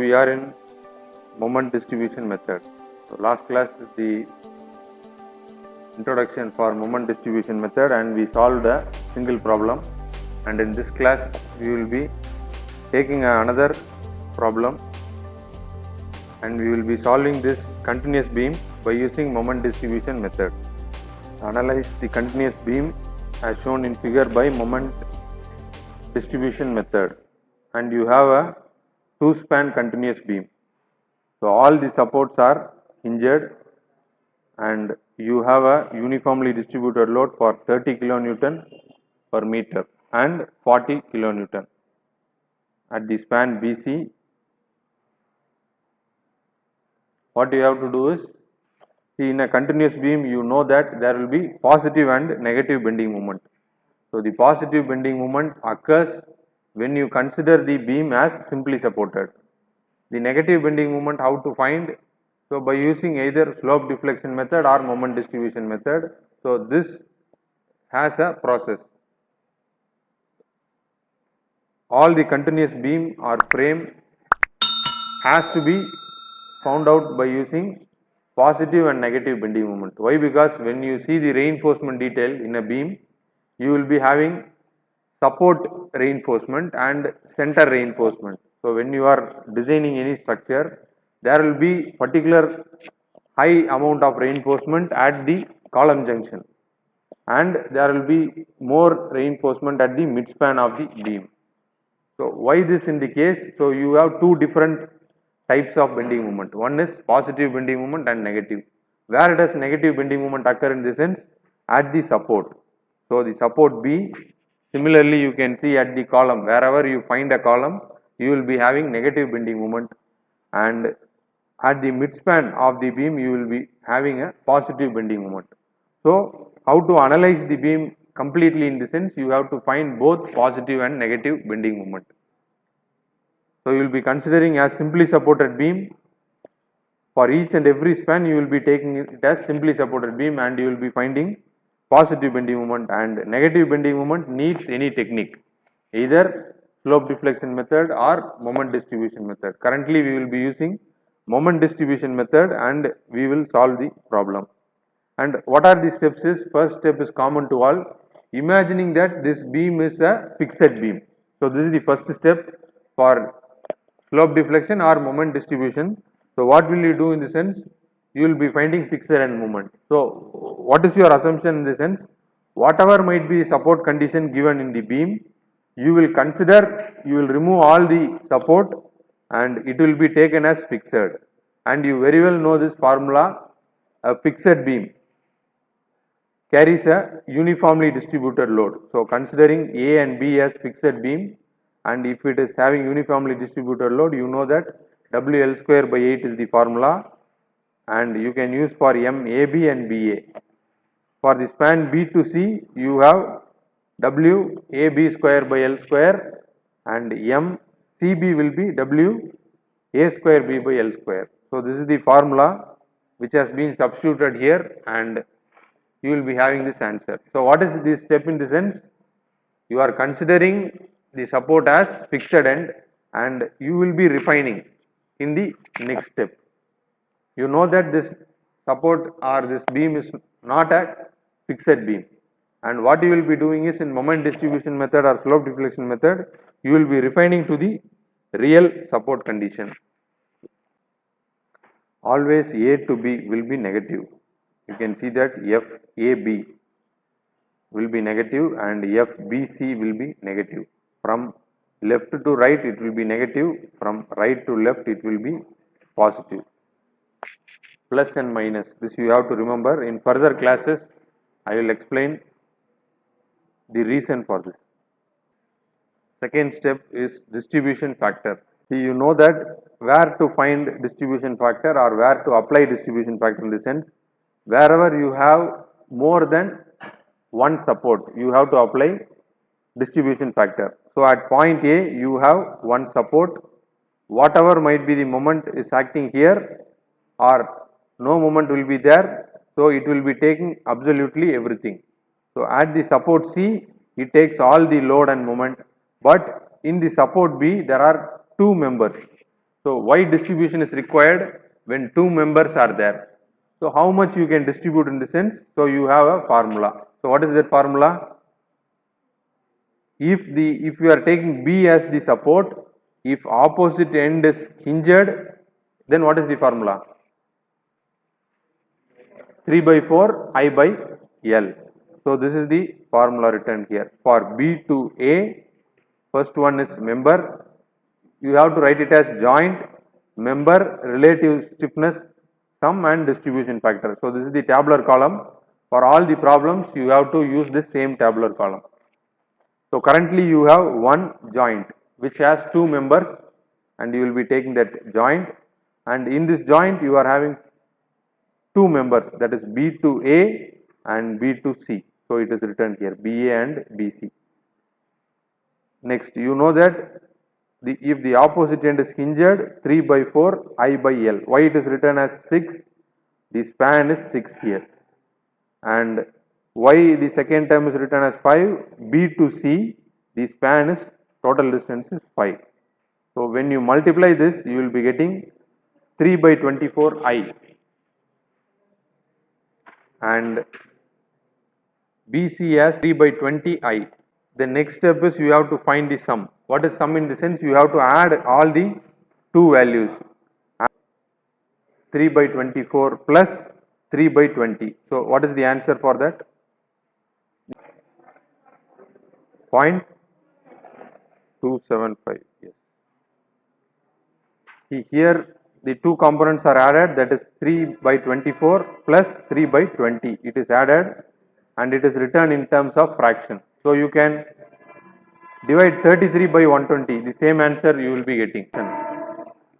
we are in moment distribution method. So last class is the introduction for moment distribution method and we solved a single problem, and in this class we will be taking another problem and we will be solving this continuous beam by using moment distribution method. Analyze the continuous beam as shown in figure by moment distribution method, and you have a two span continuous beam. So all the supports are hinged and you have a uniformly distributed load for 30 kilonewton per meter and 40 kilonewton at the span BC. What you have to do is, see, in a continuous beam you know that there will be positive and negative bending moment. So the positive bending moment occurs when you consider the beam as simply supported. The negative bending moment how to find? So by using either slope deflection method or moment distribution method. So this has a process. All the continuous beam or frame has to be found out by using positive and negative bending moment. Why? Because when you see the reinforcement detail in a beam, you will be having support reinforcement and center reinforcement. So when you are designing any structure, there will be particular high amount of reinforcement at the column junction and there will be more reinforcement at the midspan of the beam. So why this in the case? So you have two different types of bending moment. One is positive bending moment and negative. Where does negative bending moment occur in this sense? At the support. So the support B, similarly you can see at the column, wherever you find a column, you will be having negative bending moment, and at the midspan of the beam you will be having a positive bending moment. So how to analyze the beam completely in the sense, you have to find both positive and negative bending moment. So you will be considering as simply supported beam. For each and every span you will be taking it as simply supported beam and you will be finding positive bending moment, and negative bending moment needs any technique, either slope deflection method or moment distribution method. Currently we will be using moment distribution method and we will solve the problem. And what are the steps is, first step is common to all, imagining that this beam is a fixed beam. So this is the first step for slope deflection or moment distribution. So what will you do in the sense? You will be finding fixed end moment. So what is your assumption in the sense? Whatever might be support condition given in the beam, you will consider, you will remove all the support and it will be taken as fixed. And you very well know this formula, a fixed beam carries a uniformly distributed load. So considering A and B as fixed beam, and if it is having uniformly distributed load, you know that WL square by 8 is the formula, and you can use for MAB and BA. For the span B to C, you have WAB square by L square, and MCB will be WA square B by L square. So this is the formula which has been substituted here and you will be having this answer. So what is this step in the sense? You are considering the support as fixed end and you will be refining in the next step. You know that this support or this beam is not a fixed beam, and what you will be doing is, in moment distribution method or slope deflection method, you will be refining to the real support condition. Always A to B will be negative. You can see that FAB will be negative and FBC will be negative. From left to right it will be negative, from right to left it will be positive. Plus and minus, this you have to remember. In further classes I will explain the reason for this. Second step is distribution factor. See, you know that where to find distribution factor or where to apply distribution factor in the sense, wherever you have more than one support, you have to apply distribution factor. So at point A you have one support, whatever might be the moment is acting here or no moment will be there, so it will be taking absolutely everything. So at the support C it takes all the load and moment, but in the support B there are two members. So why distribution is required when two members are there. So how much you can distribute in the sense, so you have a formula. So what is that formula? If you are taking B as the support, if opposite end is hinged, then what is the formula? 3 by 4 I by L. So this is the formula written here. For B to A, first one is member. You have to write it as joint, member, relative stiffness, sum and distribution factor. So this is the tabular column. For all the problems, you have to use this same tabular column. So currently you have one joint which has two members, and you will be taking that joint, and in this joint you are having two members, that is B to A and B to C. So it is written here BA and BC. Next, you know that if the opposite end is hinged, 3 by 4 I by L. Why it is written as 6? The span is 6 here. And why the second term is written as 5? B to C, the span is, total distance is 5. So when you multiply this, you will be getting 3 by 24 I. And BC as 3 by 20 I. The next step is you have to find the sum. What is sum in the sense? You have to add all the two values. 3 by 24 plus 3 by 20. So what is the answer for that? 0.275. Yes. See here the two components are added, that is 3 by 24 plus 3 by 20. It is added and it is written in terms of fraction. So you can divide 33 by 120, the same answer you will be getting.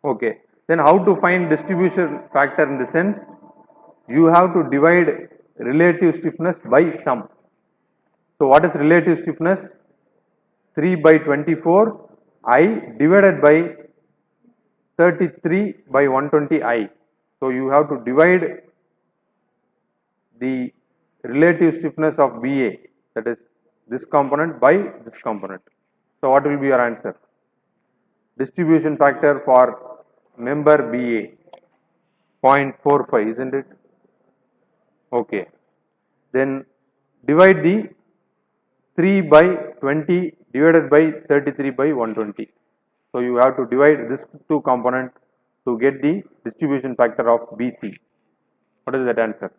Okay. Then how to find distribution factor in the sense? You have to divide relative stiffness by sum. So what is relative stiffness? 3 by 24 I divided by 33 by 120 I. So you have to divide the relative stiffness of BA, that is this component, by this component. So what will be your answer? Distribution factor for member BA 0.45, isn't it? Okay. Then divide the 3 by 20 divided by 33 by 120. So you have to divide this two component to get the distribution factor of BC. What is that answer?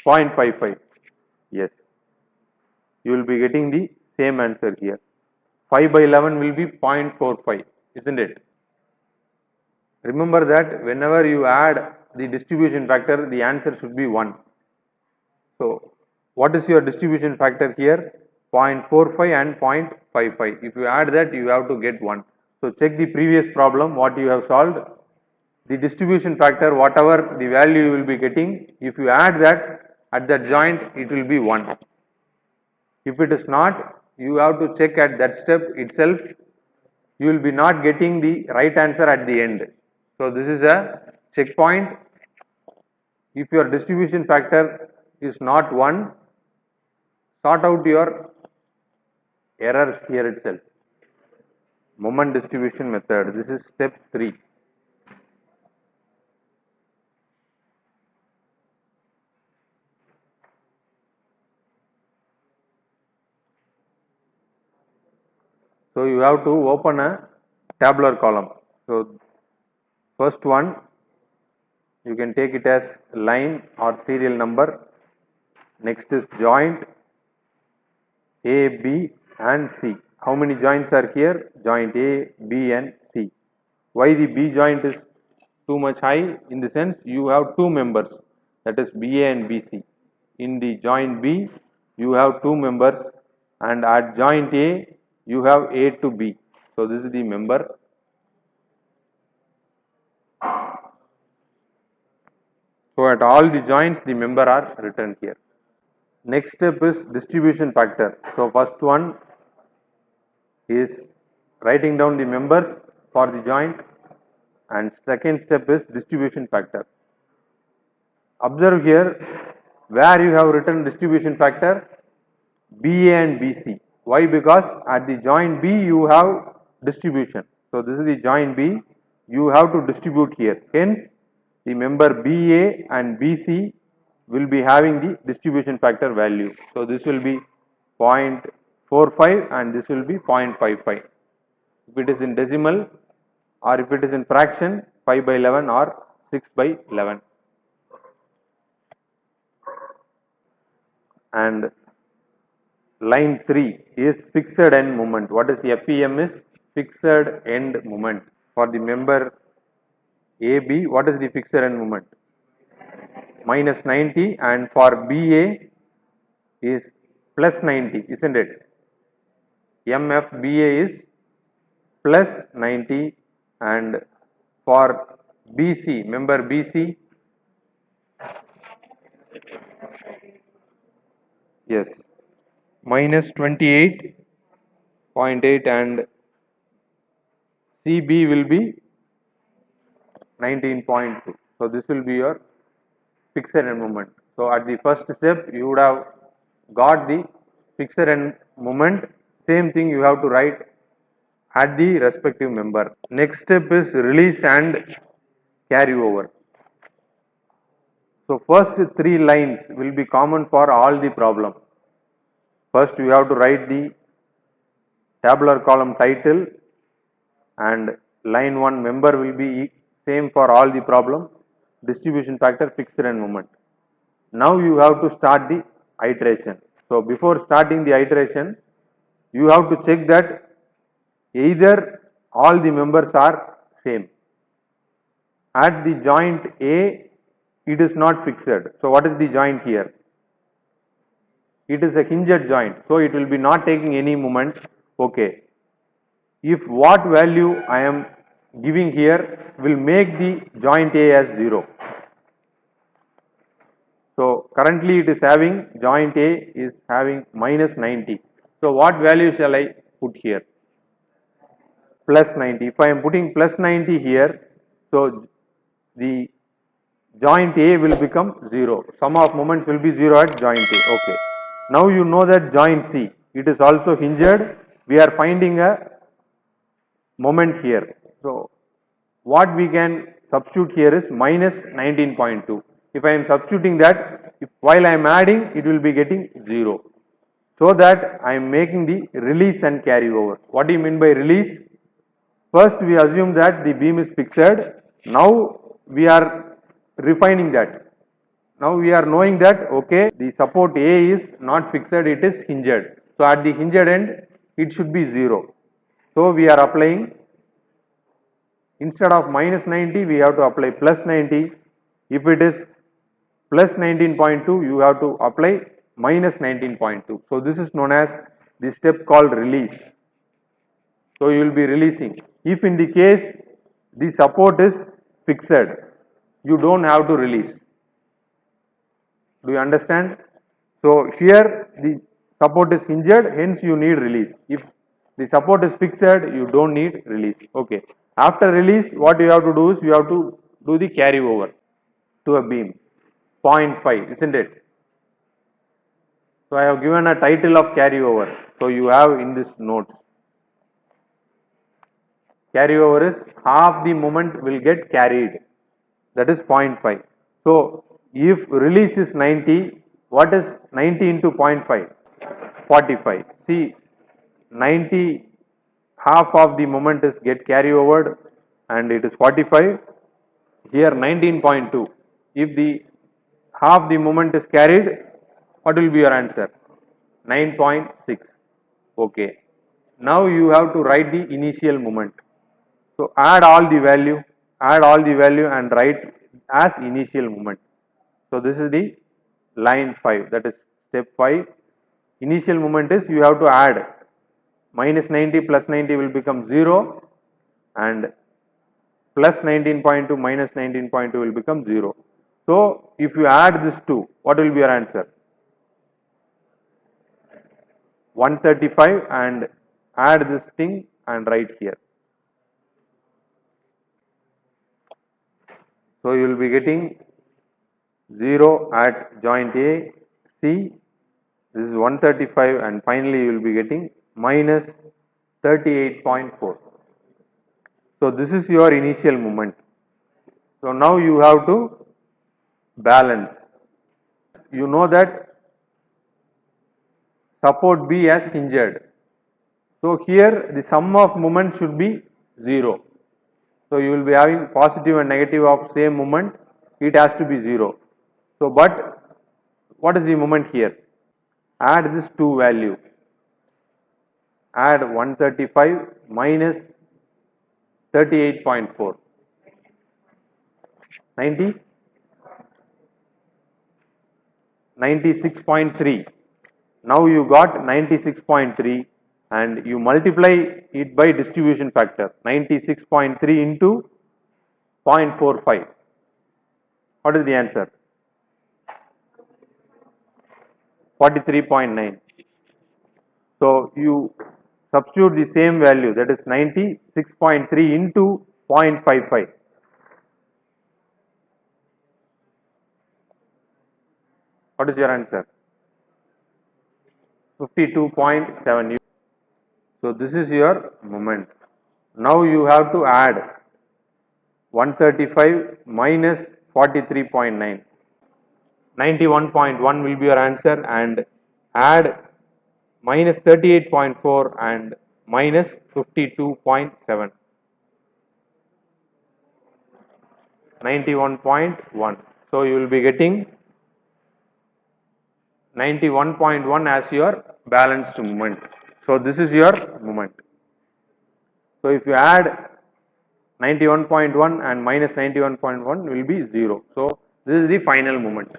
0.55. Yes. You will be getting the same answer here. 5 by 11 will be 0.45, isn't it? Remember that whenever you add the distribution factor, the answer should be 1. So what is your distribution factor here? 0.45 and 0.55. If you add that, you have to get 1. So check the previous problem what you have solved. The distribution factor, whatever the value you will be getting, if you add that at that joint, it will be 1. If it is not, you have to check at that step itself. You will be not getting the right answer at the end. So this is a checkpoint. If your distribution factor is not 1, sort out your errors here itself. Moment distribution method. This is step 3. So you have to open a tabular column. So first one, you can take it as line or serial number. Next is joint A, B and C. How many joints are here? Joint A, B and C. Why the B joint is too much high? In the sense you have two members, that is BA and BC. In the joint B, you have two members, and at joint A, you have A to B. So this is the member. So at all the joints, the member are written here. Next step is distribution factor. So first one is writing down the members for the joint, and second step is distribution factor. Observe here where you have written distribution factor, BA and BC. Why? Because at the joint B you have distribution. So this is the joint B. You have to distribute here. Hence, the member BA and BC will be having the distribution factor value. So this will be 0.45 and this will be 0.55. If it is in decimal or if it is in fraction, 5 by 11 or 6 by 11. And line 3 is fixed end moment. What is FEM is fixed end moment. For the member AB, what is the fixed end moment? Minus 90, and for BA is plus 90, isn't it? MFBA is plus 90, and for BC, member BC, yes, minus 28.8, and CB will be 19.2. So this will be your fixed end moment. So at the first step, you would have got the fixed end moment. Same thing you have to write at the respective member. Next step is release and carry over. So first 3 lines will be common for all the problem. First you have to write the tabular column title, and line 1 member will be same for all the problem, distribution factor, fixed end moment. Now you have to start the iteration. So before starting the iteration, you have to check that either all the members are same. At the joint A, it is not fixed. So what is the joint here? It is a hinged joint, so it will be not taking any moment. Okay. If what value I am giving here will make the joint A as 0. So currently it is having, joint A is having minus 90. So what value shall I put here? Plus 90. If I am putting plus 90 here, so the joint A will become 0. Sum of moments will be 0 at joint A. Okay. Now you know that joint C, it is also hinged. We are finding a moment here. So what we can substitute here is minus 19.2. If I am substituting that, while I am adding, it will be getting 0. So that I am making the release and carry over. What do you mean by release? First we assume that the beam is fixed. Now we are refining that. Now we are knowing that, okay, the support A is not fixed, it is hinged. So at the hinged end, it should be 0. So we are applying, instead of minus 90, we have to apply plus 90. If it is plus 19.2, you have to apply minus 19.2. So this is known as the step called release. So you will be releasing. If in the case the support is fixed, you don't have to release. Do you understand? So here the support is hinged, hence you need release. If the support is fixed, you don't need release. Okay. After release, what you have to do is you have to do the carry over to a beam. 0.5, isn't it? So I have given a title of carry over. So you have in this notes. Carry over is half the moment will get carried. That is 0.5. So if release is 90, what is 90 into 0.5? 45. See, 90, half of the moment is get carry over and it is 45. Here 19.2. If the half the moment is carried, what will be your answer? 9.6. Okay. Now you have to write the initial moment. So add all the value and write as initial moment. So this is the line 5, that is step 5. Initial moment is you have to add minus 90 plus 90 will become 0 and plus 19.2 minus 19.2 will become 0. So if you add this 2, what will be your answer? 135, and add this thing and write here. So you will be getting 0 at joint A, C, this is 135, and finally you will be getting minus 38.4. So this is your initial moment. So now you have to balance. You know that support B has hinged. So here the sum of moments should be 0. So you will be having positive and negative of same moment, it has to be 0. So but what is the moment here? Add this two value. Add 135 minus 38.4. 90? 96.3. Now you got 96.3 and you multiply it by distribution factor. 96.3 into 0.45. What is the answer? 43.9. So you substitute the same value, that is 96.3 into 0.55. What is your answer? 52.7. So this is your moment. Now you have to add 135 minus 43.9. 91.1 will be your answer, and add minus 38.4 and minus 52.7. 91.1. So you will be getting 91.1 as your balanced moment. So this is your moment. So if you add 91.1 and minus 91.1 will be 0. So this is the final moment.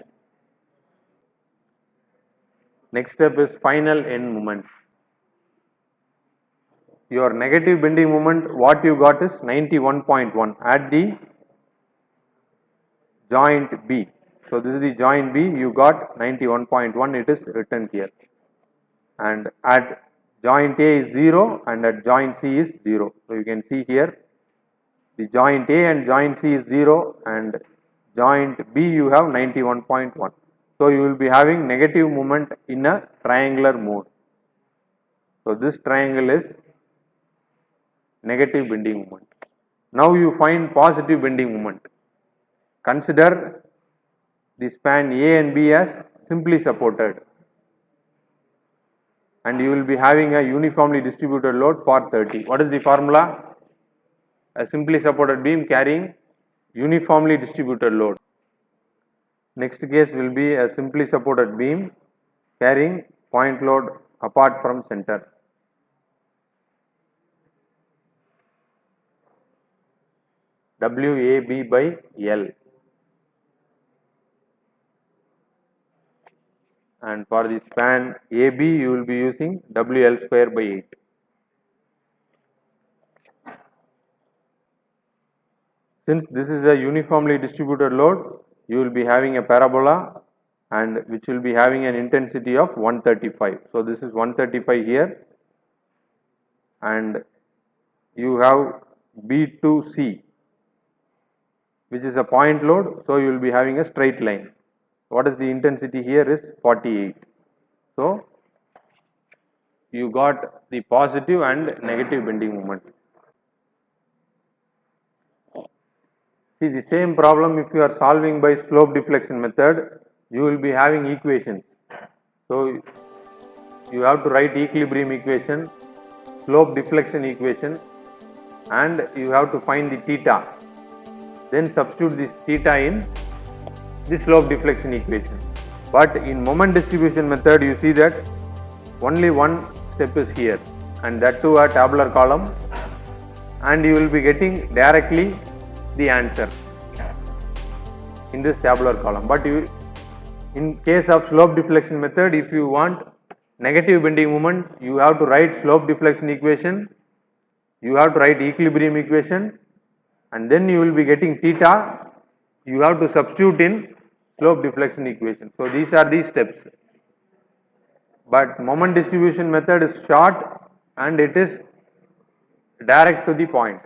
Next step is final end moments. Your negative bending moment, what you got is 91.1 at the joint B. So this is the joint B, you got 91.1, it is written here. And at joint A is 0 and at joint C is 0. So you can see here the joint A and joint C is 0 and joint B you have 91.1. So you will be having negative moment in a triangular mode. So this triangle is negative bending moment. Now you find positive bending moment. Consider the span A and B as simply supported, and you will be having a uniformly distributed load for 30. What is the formula? A simply supported beam carrying uniformly distributed load. Next case will be a simply supported beam carrying point load apart from center. WAB by L. And for the span AB you will be using WL square by 8. Since this is a uniformly distributed load, you will be having a parabola and which will be having an intensity of 135. So this is 135 here, and you have B2C which is a point load, so you will be having a straight line. What is the intensity here is 48. So you got the positive and negative bending moment. See, the same problem if you are solving by slope deflection method, you will be having equations. So you have to write equilibrium equation, slope deflection equation, and you have to find the theta. Then substitute this theta in the slope deflection equation. But in moment distribution method, you see that only one step is here, and that too a tabular column, and you will be getting directly the answer in this tabular column. But you, in case of slope deflection method, if you want negative bending moment, you have to write slope deflection equation, you have to write equilibrium equation, and then you will be getting theta, you have to substitute in slope deflection equation. So these are the steps. But moment distribution method is short and it is direct to the point.